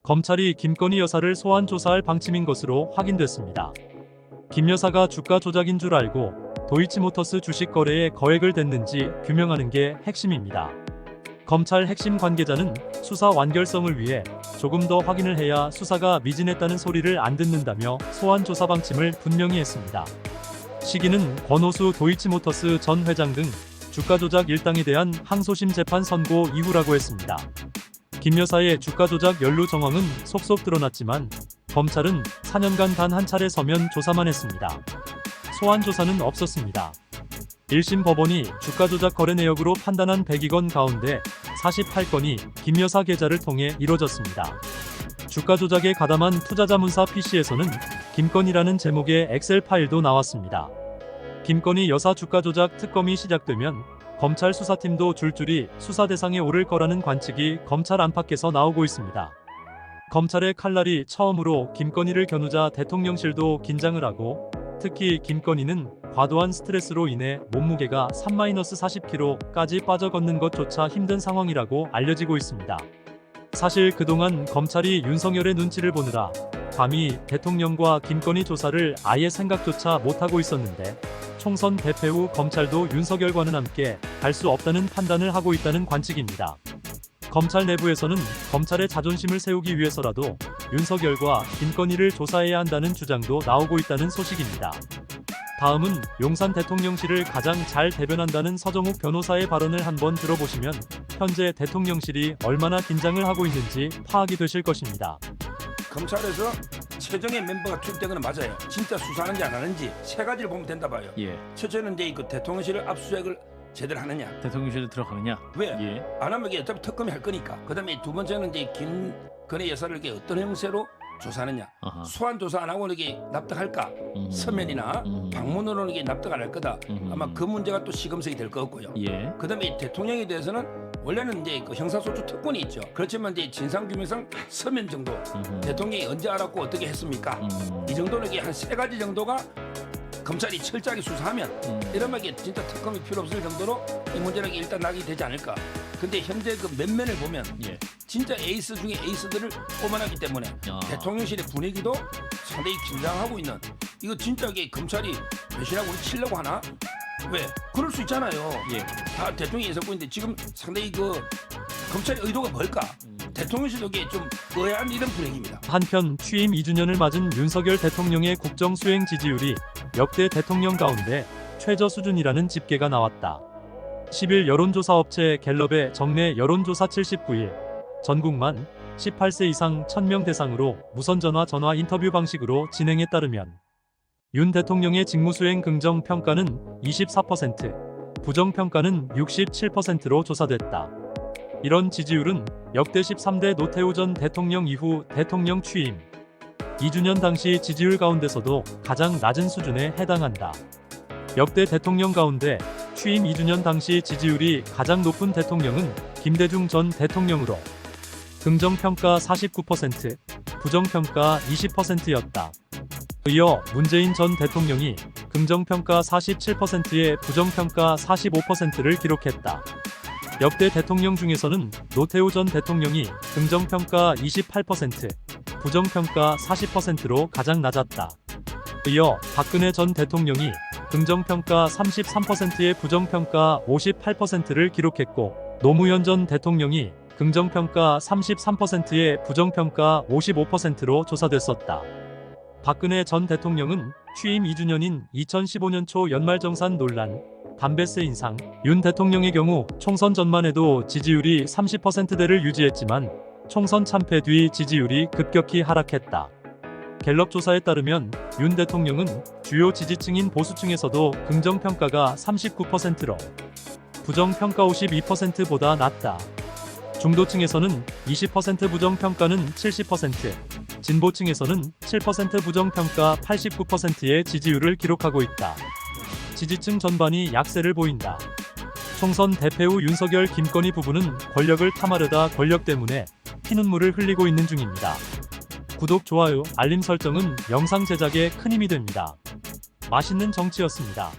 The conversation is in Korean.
검찰이 김건희 여사를 소환 조사할 방침인 것으로 확인됐습니다. 김 여사가 주가 조작인 줄 알고 도이치모터스 주식 거래에 거액을 댔는지 규명하는 게 핵심입니다. 검찰 핵심 관계자는 수사 완결성을 위해 조금 더 확인을 해야 수사가 미진했다는 소리를 안 듣는다며 소환 조사 방침을 분명히 했습니다. 시기는 권오수 도이치모터스 전 회장 등 주가 조작 일당에 대한 항소심 재판 선고 이후라고 했습니다. 김 여사의 주가 조작 연루 정황은 속속 드러났지만 검찰은 4년간 단 한 차례 서면 조사만 했습니다. 소환 조사는 없었습니다. 1심 법원이 주가 조작 거래 내역으로 판단한 102건 가운데 48건이 김 여사 계좌를 통해 이뤄졌습니다. 주가 조작에 가담한 투자자문사 PC에서는 김건희라는 제목의 엑셀 파일도 나왔습니다. 김건희 여사 주가 조작 특검이 시작되면 검찰 수사팀도 줄줄이 수사 대상에 오를 거라는 관측이 검찰 안팎에서 나오고 있습니다. 검찰의 칼날이 처음으로 김건희를 겨누자 대통령실도 긴장을 하고, 특히 김건희는 과도한 스트레스로 인해 몸무게가 3-40kg까지 빠져 걷는 것조차 힘든 상황이라고 알려지고 있습니다. 사실 그동안 검찰이 윤석열의 눈치를 보느라 감히 대통령과 김건희 조사를 아예 생각조차 못하고 있었는데, 총선 대패 후 검찰도 윤석열과는 함께 갈 수 없다는 판단을 하고 있다는 관측입니다. 검찰 내부에서는 검찰의 자존심을 세우기 위해서라도 윤석열과 김건희를 조사해야 한다는 주장도 나오고 있다는 소식입니다. 다음은 용산 대통령실을 가장 잘 대변한다는 서정욱 변호사의 발언을 한번 들어보시면 현재 대통령실이 얼마나 긴장을 하고 있는지 파악이 되실 것입니다. 검찰에서 최정예 멤버가 투입된 건 맞아요. 진짜 수사하는지 안 하는지 세 가지를 보면 된다 봐요. 예. 첫째는 이제 그 대통령실을 압수수색을 제대로 하느냐. 대통령실에 들어가느냐? 왜? 예. 안 하면 이게 어차피 특검이 할 거니까. 그다음에 두 번째는 이제 김건희 여사를 이게 어떤 형태로 조사하느냐. 아하. 소환 조사 안 하고 이게 납득할까? 서면이나 방문으로는 이게 납득 안 할 거다. 아마 그 문제가 또 시금석이 될 것 같고요. 예. 그다음에 대통령에 대해서는 원래는 이제 그 형사소추 특권이 있죠. 그렇지만 이제 진상규명상 서면 정도. 대통령이 언제 알았고 어떻게 했습니까? 이 정도는 이게 한 세 가지 정도가 검찰이 철저하게 수사하면 이러면 이게 진짜 특검이 필요 없을 정도로 이 문제는 일단 나게 되지 않을까. 근데 현재 그 면면을 보면 예. 진짜 에이스 중에 에이스들을 뽑아놨기 때문에 대통령실의 분위기도 상당히 긴장하고 있는, 이거 진짜 이게 검찰이 배신하고 우리 치려고 하나? 왜? 그럴 수 있잖아요. 예. 다 대통령이 예상권인데 지금 상당히 그 검찰의 의도가 뭘까? 대통령실도 이게 좀 의아한 이런 분위기입니다. 한편 취임 2주년을 맞은 윤석열 대통령의 국정 수행 지지율이 역대 대통령 가운데 최저 수준이라는 집계가 나왔다. 10일 여론조사 업체 갤럽의 정례 여론조사 79일 전국만 18세 이상 1000명 대상으로 무선 전화 인터뷰 방식으로 진행에 따르면 윤 대통령의 직무수행 긍정평가는 24%, 부정평가는 67%로 조사됐다. 이런 지지율은 역대 13대 노태우 전 대통령 이후 대통령 취임 2주년 당시 지지율 가운데서도 가장 낮은 수준에 해당한다. 역대 대통령 가운데 취임 2주년 당시 지지율이 가장 높은 대통령은 김대중 전 대통령으로 긍정평가 49%, 부정평가 20%였다. 이어 문재인 전 대통령이 긍정평가 47%에 부정평가 45%를 기록했다. 역대 대통령 중에서는 노태우 전 대통령이 긍정평가 28%, 부정평가 40%로 가장 낮았다. 이어 박근혜 전 대통령이 긍정평가 33%에 부정평가 58%를 기록했고, 노무현 전 대통령이 긍정평가 33%에 부정평가 55%로 조사됐었다. 박근혜 전 대통령은 취임 2주년인 2015년 초 연말정산 논란, 담배세 인상, 윤 대통령의 경우 총선 전만 해도 지지율이 30%대를 유지했지만 총선 참패 뒤 지지율이 급격히 하락했다. 갤럽 조사에 따르면 윤 대통령은 주요 지지층인 보수층에서도 긍정평가가 39%로 부정평가 52%보다 낮다. 중도층에서는 20% 부정평가는 70%, 진보층에서는 7% 부정평가 89%의 지지율을 기록하고 있다. 지지층 전반이 약세를 보인다. 총선 대패 후 윤석열 김건희 부부는 권력을 탐하려다 권력 때문에 피눈물을 흘리고 있는 중입니다. 구독, 좋아요, 알림 설정은 영상 제작에 큰 힘이 됩니다. 맛있는 정치였습니다.